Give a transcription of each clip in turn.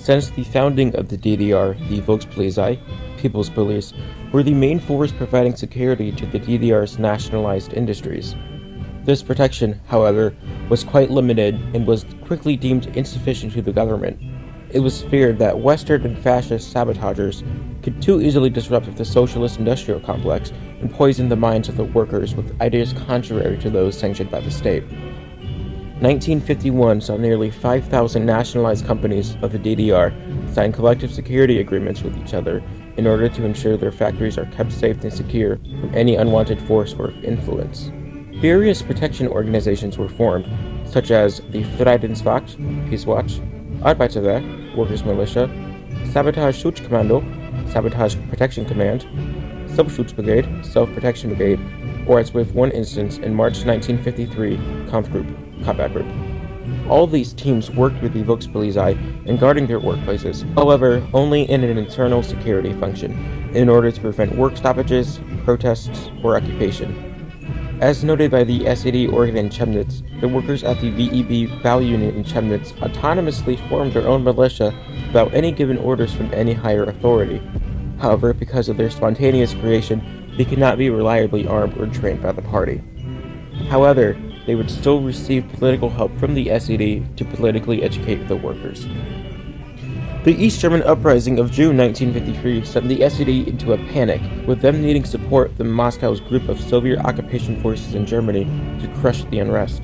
Since the founding of the DDR, the Volkspolizei, People's Police, were the main force providing security to the DDR's nationalized industries. This protection, however, was quite limited and was quickly deemed insufficient to the government. It was feared that Western and fascist sabotagers could too easily disrupt the socialist industrial complex and poison the minds of the workers with ideas contrary to those sanctioned by the state. 1951 saw nearly 5,000 nationalized companies of the DDR sign collective security agreements with each other in order to ensure their factories are kept safe and secure from any unwanted force or influence. Various protection organizations were formed, such as the Friedenswacht, Peace Watch, Arbeiterwehr, Workers' Militia, Sabotage Schutzkommando, Sabotage Protection Command, Selbstschutzbrigade, Self-Protection Brigade, or as with one instance in March 1953, Kampfgruppe, Combat Group. All of these teams worked with the Volkspolizei in guarding their workplaces, however, only in an internal security function, in order to prevent work stoppages, protests, or occupation. As noted by the SED organ in Chemnitz, the workers at the VEB Bau Unit in Chemnitz autonomously formed their own militia without any given orders from any higher authority. However, because of their spontaneous creation, they could not be reliably armed or trained by the party. However, they would still receive political help from the SED to politically educate the workers. The East German uprising of June 1953 sent the SED into a panic, with them needing support from Moscow's group of Soviet occupation forces in Germany to crush the unrest.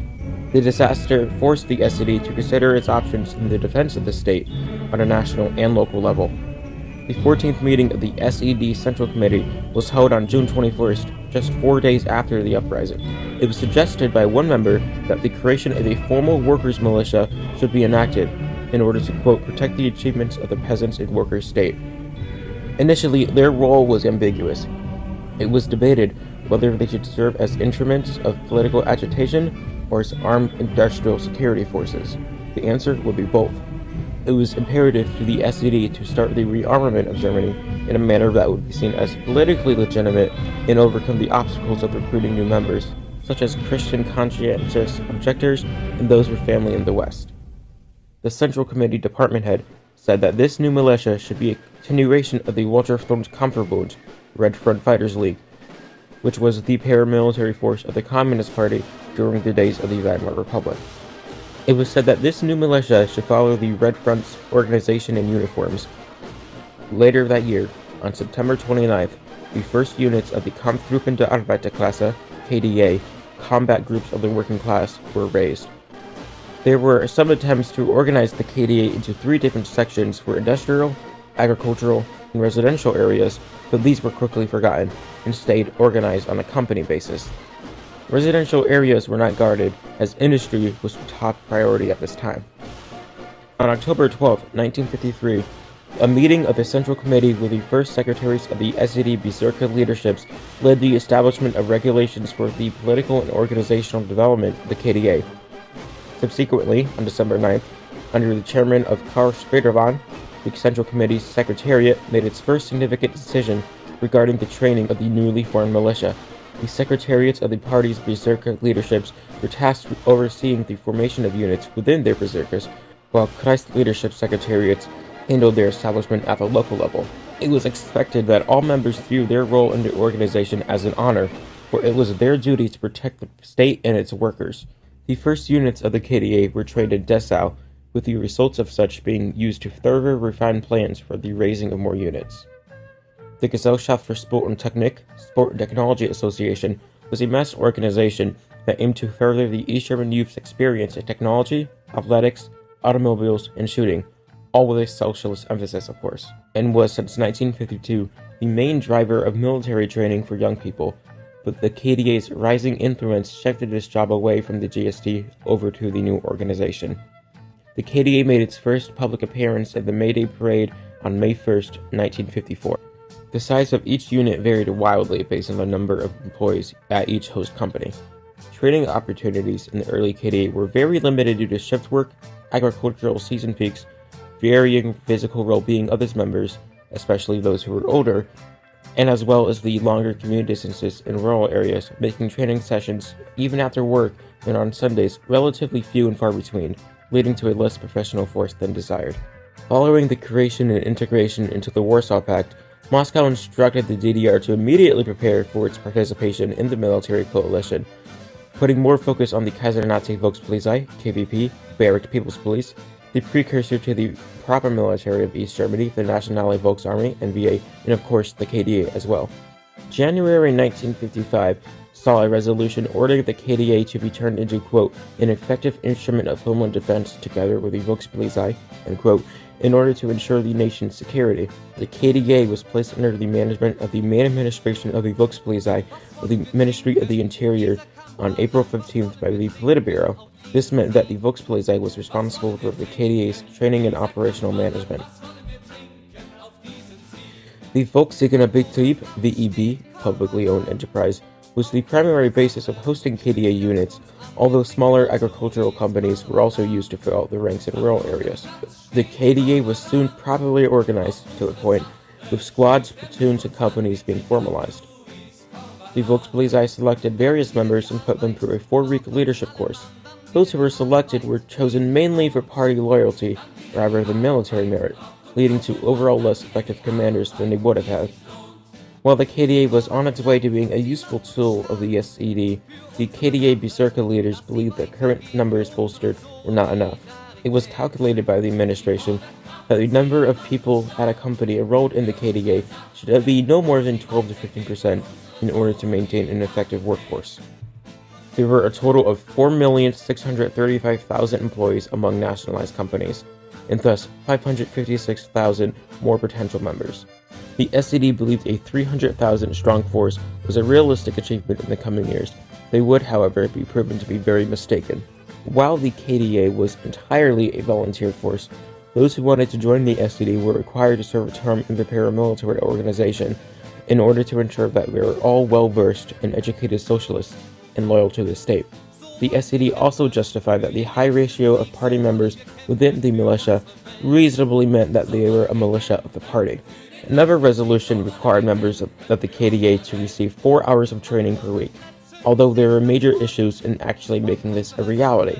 The disaster forced the SED to consider its options in the defense of the state on a national and local level. The 14th meeting of the SED Central Committee was held on June 21st, just 4 days after the uprising. It was suggested by one member that the creation of a formal workers' militia should be enacted in order to, quote, protect the achievements of the peasants and workers' state. Initially, their role was ambiguous. It was debated whether they should serve as instruments of political agitation or as armed industrial security forces. The answer would be both. It was imperative to the SED to start the rearmament of Germany in a manner that would be seen as politically legitimate and overcome the obstacles of recruiting new members, such as Christian conscientious objectors and those with family in the West. The Central Committee department head said that this new militia should be a continuation of the Wahlfront-Kampfverbund, Red Front Fighters League, which was the paramilitary force of the Communist Party during the days of the Weimar Republic. It was said that this new militia should follow the Red Front's organization and uniforms. Later that year, on September 29th, the first units of the Kampfgruppen der Arbeiterklasse, KDA, combat groups of the working class, were raised. There were some attempts to organize the KDA into 3 different sections for industrial, agricultural, and residential areas, but these were quickly forgotten and stayed organized on a company basis. Residential areas were not guarded, as industry was top priority at this time. On October 12, 1953, a meeting of the Central Committee with the first secretaries of the SED Berserker leaderships led the establishment of regulations for the political and organizational development of the KDA. Subsequently, on December 9th, under the chairman of Karl Spädermann, the Central Committee's Secretariat made its first significant decision regarding the training of the newly formed militia. The secretariats of the party's berserker leaderships were tasked with overseeing the formation of units within their berserkers, while Kreis leadership secretariats handled their establishment at the local level. It was expected that all members viewed their role in the organization as an honor, for it was their duty to protect the state and its workers. The first units of the KDA were trained in Dessau, with the results of such being used to further refine plans for the raising of more units. The Gesellschaft für Sport und Technik, Sport and Technology Association, was a mass organization that aimed to further the East German youth's experience in technology, athletics, automobiles, and shooting, all with a socialist emphasis, of course, and was since 1952 the main driver of military training for young people. But the KDA's rising influence shifted this job away from the GST over to the new organization. The KDA made its first public appearance at the May Day Parade on May 1st, 1954. The size of each unit varied wildly based on the number of employees at each host company. Training opportunities in the early KDA were very limited due to shift work, agricultural season peaks, varying physical well-being of its members, especially those who were older, and as well as the longer commute distances in rural areas, making training sessions, even after work and on Sundays, relatively few and far between, leading to a less professional force than desired. Following the creation and integration into the Warsaw Pact, Moscow instructed the DDR to immediately prepare for its participation in the military coalition, putting more focus on the Kaiser-Nazi Volkspolizei, KVP, Barrack People's Police, the precursor to the proper military of East Germany, the Nationale Volksarmee, NVA, and of course the KDA as well. January 1955 saw a resolution ordering the KDA to be turned into, quote, an effective instrument of homeland defense together with the Volkspolizei, end quote, in order to ensure the nation's security. The KDA was placed under the management of the main administration of the Volkspolizei of the Ministry of the Interior on April 15th by the Politburo. This meant that the Volkspolizei was responsible for the KDA's training and operational management. The Volkseigener Betrieb, VEB, publicly owned enterprise, was the primary basis of hosting KDA units, although smaller agricultural companies were also used to fill out the ranks in rural areas. The KDA was soon properly organized to a point, with squads, platoons, and companies being formalized. The Volkspolizei selected various members and put them through a 4-week leadership course. Those who were selected were chosen mainly for party loyalty rather than military merit, leading to overall less effective commanders than they would have had. While the KDA was on its way to being a useful tool of the SED, the KDA Berserker leaders believed that current numbers bolstered were not enough. It was calculated by the administration that the number of people at a company enrolled in the KDA should be no more than 12 to 15% in order to maintain an effective workforce. There were a total of 4,635,000 employees among nationalized companies, and thus 556,000 more potential members. The SED believed a 300,000 strong force was a realistic achievement in the coming years. They would, however, be proven to be very mistaken. While the KDA was entirely a volunteer force, those who wanted to join the SED were required to serve a term in the paramilitary organization in order to ensure that they were all well-versed and educated socialists and loyal to the state. The SED also justified that the high ratio of party members within the militia reasonably meant that they were a militia of the party. Another resolution required members of the KDA to receive 4 hours of training per week, although there were major issues in actually making this a reality.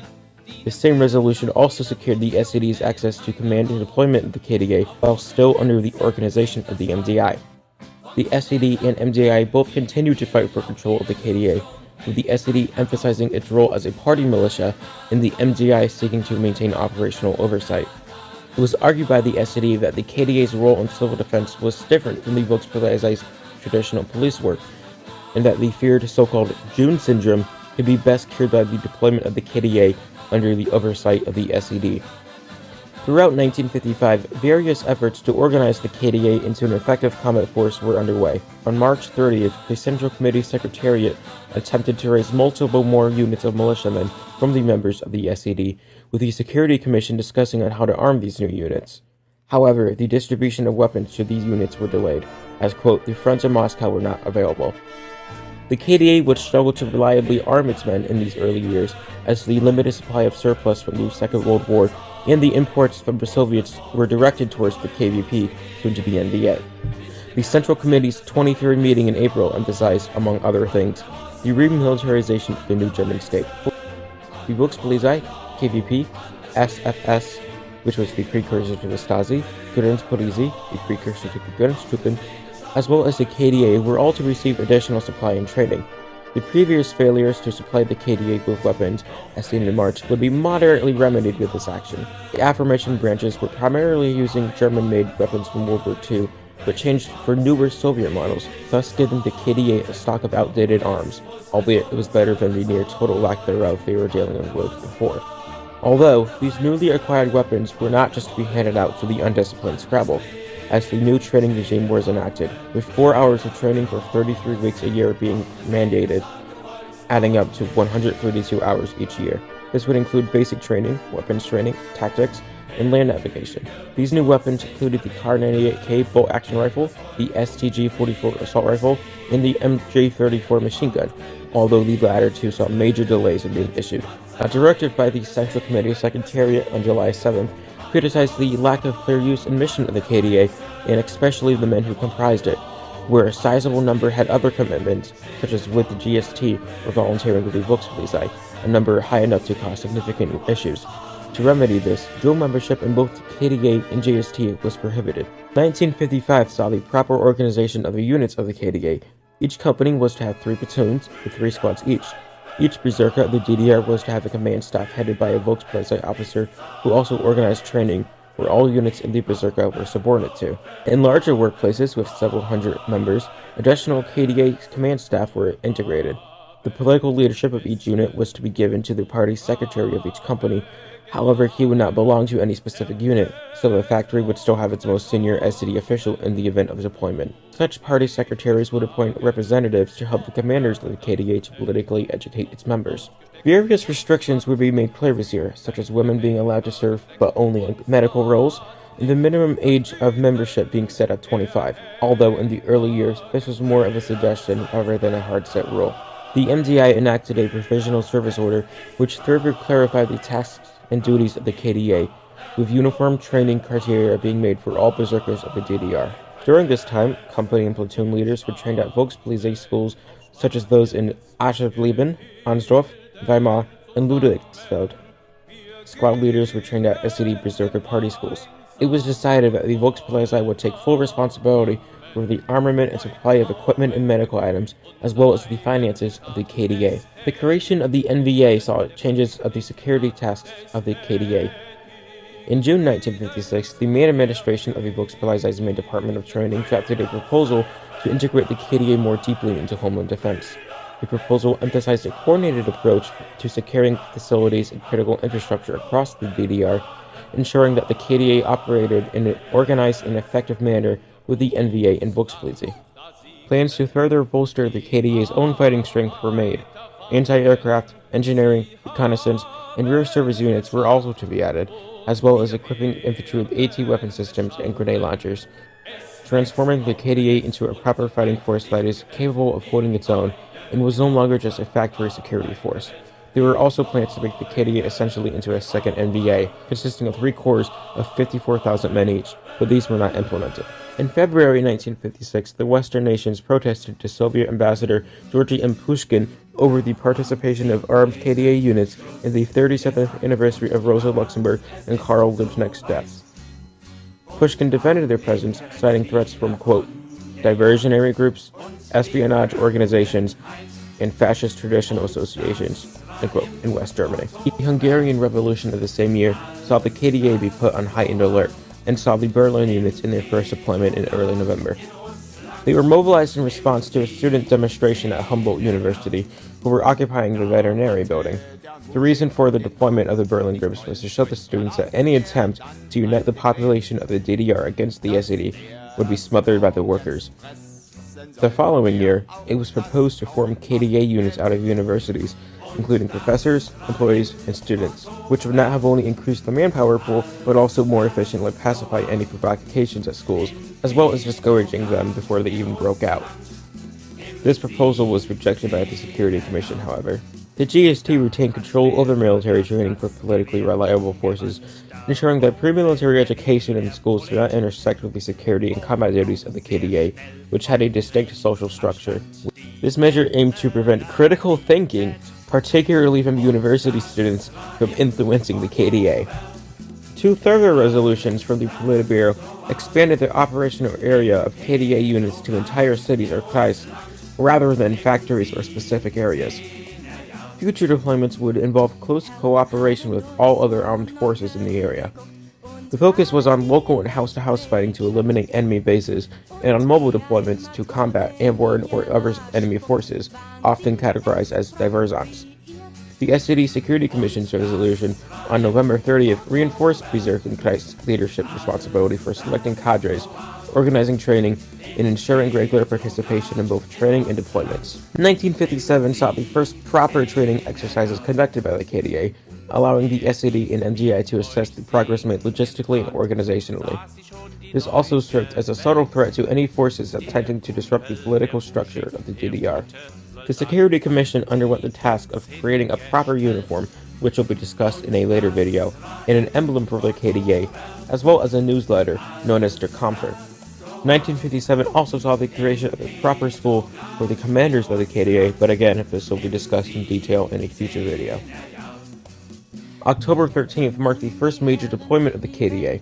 The same resolution also secured the SED's access to command and deployment of the KDA while still under the organization of the MDI. The SED and MDI both continued to fight for control of the KDA, with the SED emphasizing its role as a party militia and the MDI seeking to maintain operational oversight. It was argued by the SED that the KDA's role in civil defense was different from the Volkspolizei's traditional police work, and that the feared so-called June syndrome could be best cured by the deployment of the KDA under the oversight of the SED. Throughout 1955, various efforts to organize the KDA into an effective combat force were underway. On March 30th, the Central Committee Secretariat attempted to raise multiple more units of militiamen from the members of the SED, with the Security Commission discussing on how to arm these new units. However, the distribution of weapons to these units were delayed, as, quote, the fronts in Moscow were not available. The KDA would struggle to reliably arm its men in these early years, as the limited supply of surplus from the Second World War and the imports from the Soviets were directed towards the KVP, soon to be NVA. The Central Committee's 23rd meeting in April emphasized, among other things, the remilitarization of the new German state. The Volkspolizei, KVP, SFS, which was the precursor to the Stasi, Grenzpolizei, the precursor to the Grenztruppen, as well as the KDA were all to receive additional supply and training. The previous failures to supply the KDA with weapons, as seen in March, would be moderately remedied with this action. The aforementioned branches were primarily using German-made weapons from World War II, but changed for newer Soviet models, thus giving the KDA a stock of outdated arms, albeit it was better than the near total lack thereof they were dealing with before. Although, these newly acquired weapons were not just to be handed out to the undisciplined Scrabble, as the new training regime was enacted, with 4 hours of training for 33 weeks a year being mandated, adding up to 132 hours each year. This would include basic training, weapons training, tactics, and land navigation. These new weapons included the Kar 98K bolt-action rifle, the STG-44 assault rifle, and the MJ-34 machine gun, although the latter two saw major delays in being issued. A directive by the Central Committee Secretariat on July 7th criticized the lack of clear use and mission of the KDA, and especially the men who comprised it, where a sizable number had other commitments, such as with the GST or volunteering with the Volkspolizei, a number high enough to cause significant issues. To remedy this, dual membership in both the KDA and JST was prohibited. 1955 saw the proper organization of the units of the KDA. Each company was to have 3 platoons, with 3 squads each. Each berserker of the DDR was to have a command staff headed by a Volkspolizei officer who also organized training, where all units in the berserker were subordinate to. In larger workplaces with several hundred members, additional KDA command staff were integrated. The political leadership of each unit was to be given to the party secretary of each company. However, he would not belong to any specific unit, so the factory would still have its most senior SCD official in the event of deployment. Such party secretaries would appoint representatives to help the commanders of the KDA to politically educate its members. Various restrictions would be made clear this year, such as women being allowed to serve but only in medical roles, and the minimum age of membership being set at 25, although in the early years this was more of a suggestion rather than a hard-set rule. The MDI enacted a provisional service order which further clarified the tasks and duties of the KDA, with uniform training criteria being made for all berserkers of the DDR. During this time, company and platoon leaders were trained at Volkspolizei schools such as those in Aschersleben, Arnsdorf, Weimar, and Ludwigsfeld. Squad leaders were trained at SED Berserker Party schools. It was decided that the Volkspolizei would take full responsibility for the armament and supply of equipment and medical items, as well as the finances of the KDA. The creation of the NVA saw changes of the security tasks of the KDA. In June 1956, the main administration of the Volkspolizei's main department of training drafted a proposal to integrate the KDA more deeply into homeland defense. The proposal emphasized a coordinated approach to securing facilities and critical infrastructure across the DDR, ensuring that the KDA operated in an organized and effective manner with the NVA and Volkspolizei. Plans to further bolster the KDA's own fighting strength were made. Anti-aircraft, engineering, reconnaissance, and rear service units were also to be added, as well as equipping infantry with AT weapon systems and grenade launchers, transforming the KDA into a proper fighting force that is capable of holding its own and was no longer just a factory security force. There were also plans to make the KDA essentially into a second NVA, consisting of 3 corps of 54,000 men each, but these were not implemented. In February 1956, the Western nations protested to Soviet Ambassador Georgy M. Pushkin over the participation of armed KDA units in the 37th anniversary of Rosa Luxemburg and Karl Liebknecht's deaths. Pushkin defended their presence, citing threats from, quote, diversionary groups, espionage organizations, and fascist traditional associations, unquote, in West Germany. The Hungarian Revolution of the same year saw the KDA be put on heightened alert, and saw the Berlin units in their first deployment in early November. They were mobilized in response to a student demonstration at Humboldt University, who were occupying the veterinary building. The reason for the deployment of the Berlin groups was to show the students that any attempt to unite the population of the DDR against the SED would be smothered by the workers. The following year, it was proposed to form KDA units out of universities, including professors, employees, and students, which would not have only increased the manpower pool, but also more efficiently pacify any provocations at schools, as well as discouraging them before they even broke out. This proposal was rejected by the Security Commission, however. The GST retained control over military training for politically reliable forces, ensuring that pre-military education in schools did not intersect with the security and combat duties of the KDA, which had a distinct social structure. This measure aimed to prevent critical thinking, particularly from university students, from influencing the KDA. 2 further resolutions from the Politburo expanded the operational area of KDA units to entire cities or kreis, rather than factories or specific areas. Future deployments would involve close cooperation with all other armed forces in the area. The focus was on local and house-to-house fighting to eliminate enemy bases, and on mobile deployments to combat airborne or other enemy forces, often categorized as diversants. The SED Security Commission's resolution on November 30th reinforced Bezirk and Kreis leadership responsibility for selecting cadres, organizing training, and ensuring regular participation in both training and deployments. 1957 saw the first proper training exercises conducted by the KDA, allowing the SED and MGI to assess the progress made logistically and organizationally. This also served as a subtle threat to any forces attempting to disrupt the political structure of the DDR. The Security Commission underwent the task of creating a proper uniform, which will be discussed in a later video, and an emblem for the KDA, as well as a newsletter known as Der Kampfer. 1957 also saw the creation of a proper school for the commanders of the KDA, but again, this will be discussed in detail in a future video. October 13th marked the first major deployment of the KDA.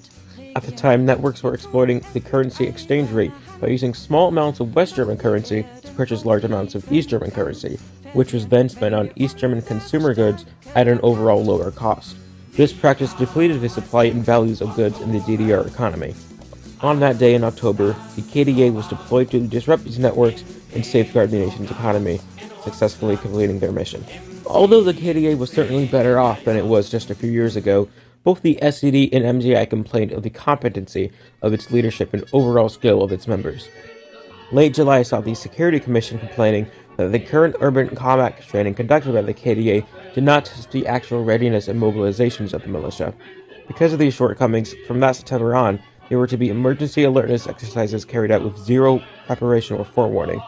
At the time, networks were exploiting the currency exchange rate by using small amounts of West German currency to purchase large amounts of East German currency, which was then spent on East German consumer goods at an overall lower cost. This practice depleted the supply and values of goods in the DDR economy. On that day in October, the KDA was deployed to disrupt these networks and safeguard the nation's economy, successfully completing their mission. Although the KDA was certainly better off than it was just a few years ago, both the SED and MGI complained of the competency of its leadership and overall skill of its members. Late July saw the Security Commission complaining that the current urban combat training conducted by the KDA did not test the actual readiness and mobilizations of the militia. Because of these shortcomings, from that September on, there were to be emergency alertness exercises carried out with zero preparation or forewarning.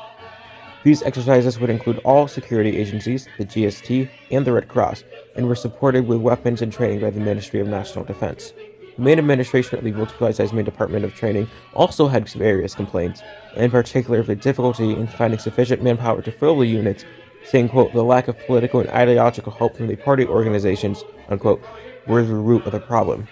These exercises would include all security agencies, the GST, and the Red Cross, and were supported with weapons and training by the Ministry of National Defense. The main administration of the Volkspolizei's main Department of Training also had various complaints, in particular the difficulty in finding sufficient manpower to fill the units, saying, quote, the lack of political and ideological help from the party organizations, unquote, were the root of the problem.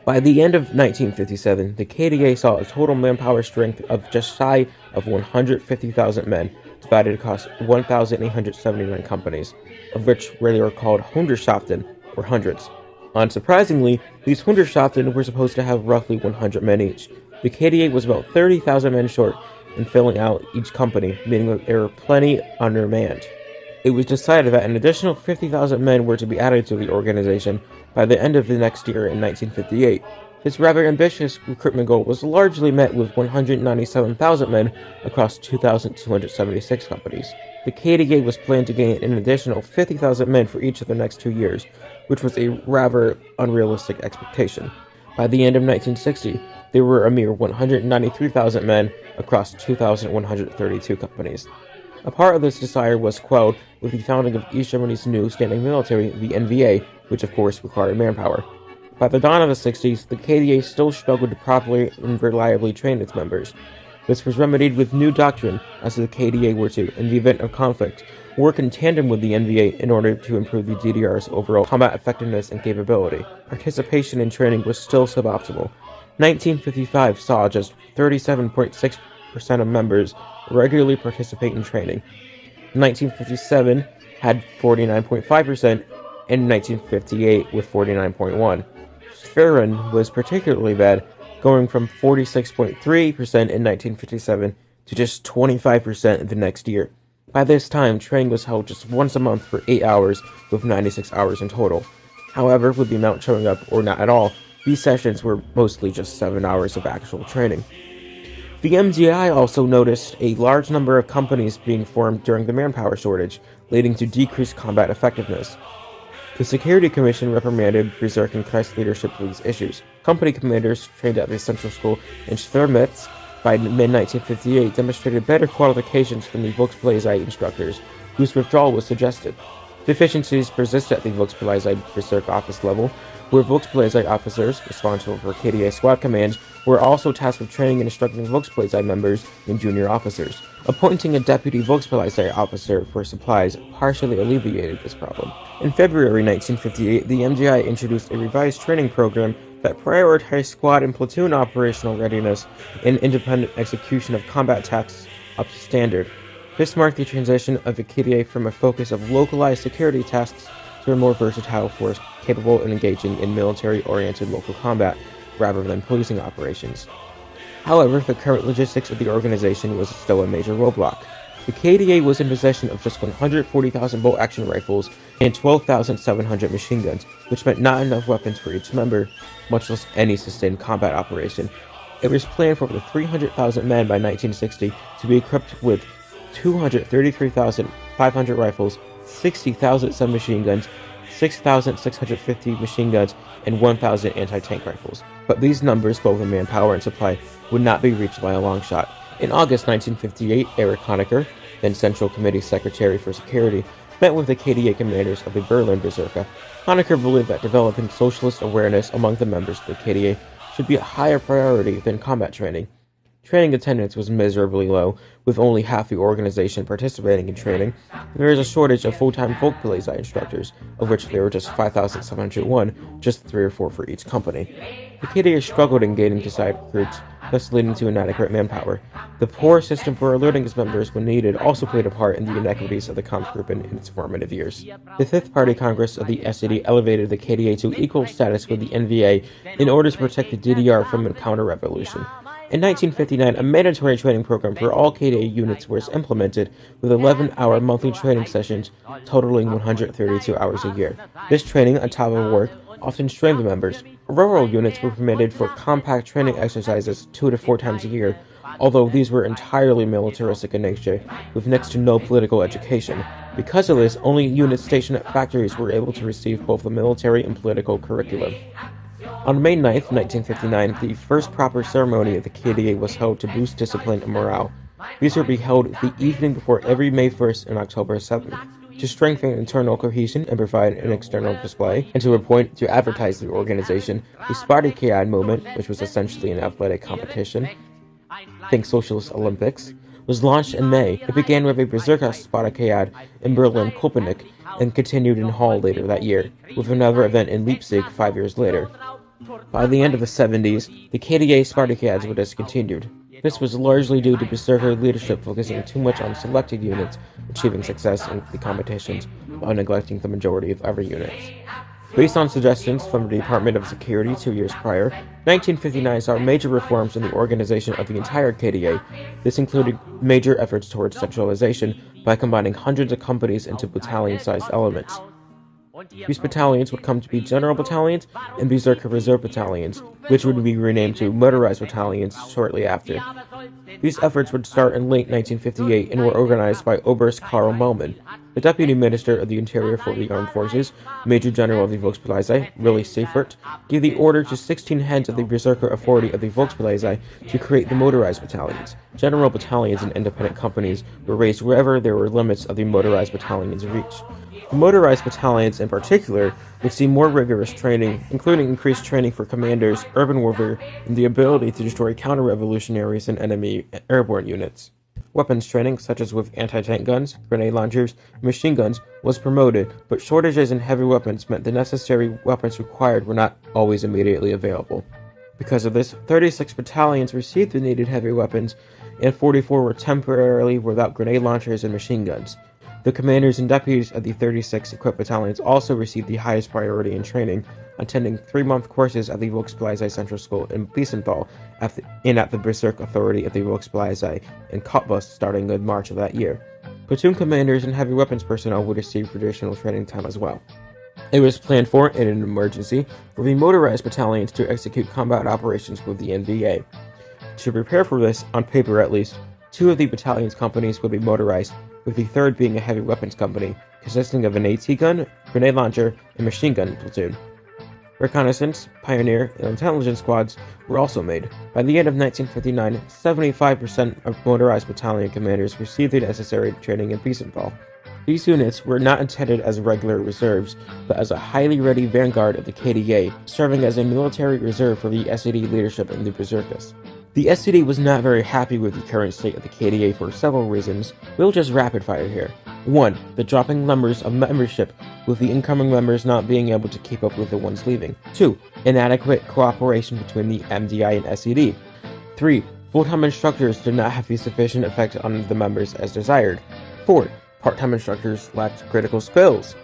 By the end of 1957, the KDA saw a total manpower strength of just shy of 150,000 men, divided across 1,879 companies, of which they were called Hundertschaften, or hundreds. Unsurprisingly, these Hundertschaften were supposed to have roughly 100 men each. The KDA was about 30,000 men short in filling out each company, meaning that there were plenty undermanned. It was decided that an additional 50,000 men were to be added to the organization by the end of the next year in 1958. This rather ambitious recruitment goal was largely met with 197,000 men across 2,276 companies. The KDA was planned to gain an additional 50,000 men for each of the next 2 years, which was a rather unrealistic expectation. By the end of 1960, there were a mere 193,000 men across 2,132 companies. A part of this desire was quelled with the founding of East Germany's new standing military, the NVA, which of course required manpower. By the dawn of the 60s, the KDA still struggled to properly and reliably train its members. This was remedied with new doctrine, as the KDA were to, in the event of conflict, work in tandem with the NVA in order to improve the DDR's overall combat effectiveness and capability. Participation in training was still suboptimal. 1955 saw just 37.6% of members regularly participate in training. 1957 had 49.5%, and 1958 with 49.1%. Schwerin was particularly bad, going from 46.3% in 1957 to just 25% the next year. By this time, training was held just once a month for 8 hours, with 96 hours in total. However, with the amount showing up or not at all, these sessions were mostly just 7 hours of actual training. The MGI also noticed a large number of companies being formed during the manpower shortage, leading to decreased combat effectiveness. The Security Commission reprimanded Berserk and Kreis leadership for these issues. Company commanders trained at the Central School in Schwerin by mid-1958 demonstrated better qualifications than the Volkspolizei instructors, whose withdrawal was suggested. Deficiencies persisted at the Volkspolizei Berserk office level, where Volkspolizei officers, responsible for KDA squad commands, were also tasked with training and instructing Volkspolizei members and junior officers. Appointing a deputy Volkspolizei officer for supplies partially alleviated this problem. In February 1958, the MGI introduced a revised training program that prioritized squad and platoon operational readiness and independent execution of combat tasks up to standard. This marked the transition of the KDA from a focus of localized security tasks to a more versatile force capable of engaging in military-oriented local combat rather than policing operations. However, the current logistics of the organization was still a major roadblock. The KDA was in possession of just 140,000 bolt-action rifles and 12,700 machine guns, which meant not enough weapons for each member, much less any sustained combat operation. It was planned for over 300,000 men by 1960 to be equipped with 233,500 rifles, 60,000 submachine guns, 6,650 machine guns, and 1,000 anti-tank rifles. But these numbers, both in manpower and supply, would not be reached by a long shot. In August 1958, Erich Honecker, then Central Committee Secretary for Security, met with the KDA commanders of the Berlin Berserker. Honecker believed that developing socialist awareness among the members of the KDA should be a higher priority than combat training. Training attendance was miserably low, with only half the organization participating in training. There is a shortage of full-time Volkspolizei instructors, of which there were just 5,701, just 3 or 4 for each company. The KDA struggled in gaining desired recruits, thus leading to inadequate manpower. The poor system for alerting its members when needed also played a part in the inequities of the Kampfgruppen in its formative years. The Fifth Party Congress of the SED elevated the KDA to equal status with the NVA in order to protect the DDR from a counter-revolution. In 1959, a mandatory training program for all KDA units was implemented, with 11-hour monthly training sessions totaling 132 hours a year. This training, on top of work, often strained the members. Rural units were permitted for compact training exercises 2 to 4 times a year, although these were entirely militaristic in nature, with next to no political education. Because of this, only units stationed at factories were able to receive both the military and political curriculum. On May 9, 1959, the first proper ceremony of the KDA was held to boost discipline and morale. These would be held the evening before every May 1st and October 7th. To strengthen internal cohesion and provide an external display, and to advertise the organization, the Spartakiad movement, which was essentially an athletic competition, think Socialist Olympics, was launched in May. It began with a Berserker Spartakiad in Berlin-Köpenick and continued in Hall later that year, with another event in Leipzig 5 years later. By the end of the 70s, the KDA Spartakiads were discontinued. This was largely due to Berserker leadership focusing too much on selected units achieving success in the competitions while neglecting the majority of other units. Based on suggestions from the Department of Security 2 years prior, 1959 saw major reforms in the organization of the entire KDA. This included major efforts towards centralization by combining hundreds of companies into battalion-sized elements. These battalions would come to be General Battalions and Berserker Reserve Battalions, which would be renamed to Motorized Battalions shortly after. These efforts would start in late 1958 and were organized by Oberst Karl Mellmann. The Deputy Minister of the Interior for the Armed Forces, Major General of the Volkspolizei, Willy Seifert, gave the order to 16 heads of the Berserker Authority of the Volkspolizei to create the motorized battalions. General battalions and independent companies were raised wherever there were limits of the motorized battalion's reach. The motorized battalions, in particular, would see more rigorous training, including increased training for commanders, urban warfare, and the ability to destroy counter-revolutionaries and enemy airborne units. Weapons training, such as with anti-tank guns, grenade launchers, and machine guns, was promoted, but shortages in heavy weapons meant the necessary weapons required were not always immediately available. Because of this, 36 battalions received the needed heavy weapons, and 44 were temporarily without grenade launchers and machine guns. The commanders and deputies of the 36 equipped battalions also received the highest priority in training, attending 3-month courses at the Volkspolizei Central School in Wiesenthal and at the Berserk Authority of the Volkspolizei in Cottbus starting in March of that year. Platoon commanders and heavy weapons personnel would receive traditional training time as well. It was planned for, in an emergency, for the motorized battalions to execute combat operations with the NVA. To prepare for this, on paper at least, 2 of the battalion's companies would be motorized, with the third being a heavy weapons company, consisting of an AT gun, grenade launcher, and machine gun platoon. Reconnaissance, pioneer, and intelligence squads were also made. By the end of 1959, 75% of motorized battalion commanders received the necessary training in Wiesenthal. These units were not intended as regular reserves, but as a highly ready vanguard of the KDA, serving as a military reserve for the SED leadership and the Berserkers. The SED was not very happy with the current state of the KDA for several reasons. We'll just rapid fire here. 1. The dropping numbers of membership, with the incoming members not being able to keep up with the ones leaving. 2. Inadequate cooperation between the MDI and SED. 3. Full-time instructors did not have the sufficient effect on the members as desired. 4. Part-time instructors lacked critical skills.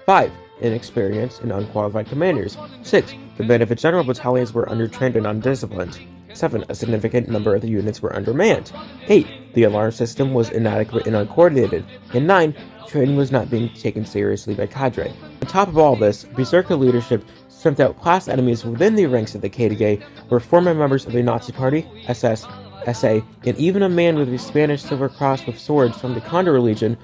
5. Inexperienced and unqualified commanders. 6. The benefit general battalions were undertrained and undisciplined. 7. A significant number of the units were undermanned. 8. The alarm system was inadequate and uncoordinated. And 9. Training was not being taken seriously by cadre. On top of all this, Berserker leadership sent out class enemies within the ranks of the KDA, where former members of the Nazi Party, SS, SA, and even a man with a Spanish Silver Cross with swords from the Condor Legion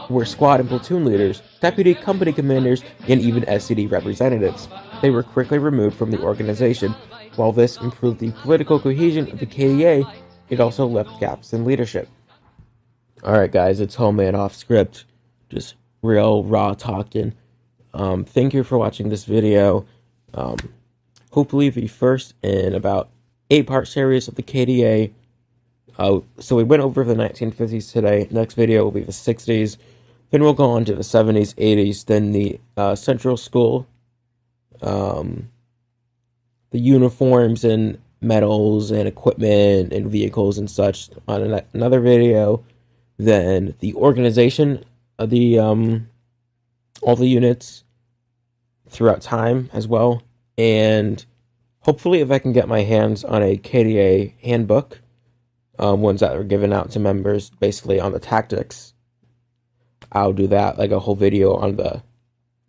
were squad and platoon leaders, deputy company commanders, and even SED representatives. They were quickly removed from the organization. While this improved the political cohesion of the KDA, it also left gaps in leadership. Alright guys, it's Homemade Off Script. Just real raw talking. Thank you for watching this video. Hopefully the first in about 8-part series of the KDA. So we went over the 1950s today. Next video will be the 60s. Then we'll go on to the 70s, 80s, then the Central School, um, the uniforms and medals and equipment and vehicles and such on another video. Then the organization of the all the units throughout time as well. And hopefully if I can get my hands on a KDA handbook, ones that are given out to members basically on the tactics, I'll do that, like a whole video on the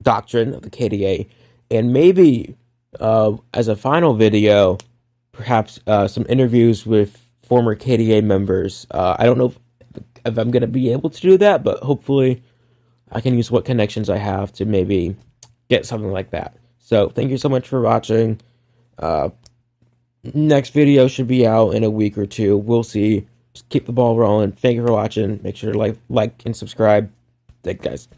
doctrine of the KDA. And maybe as a final video, perhaps some interviews with former KDA members. I don't know if I'm going to be able to do that, but hopefully I can use what connections I have to maybe get something like that. So thank you so much for watching. Next video should be out in a week or two. We'll see. Just keep the ball rolling. Thank you for watching. Make sure to like and subscribe. Thanks, guys.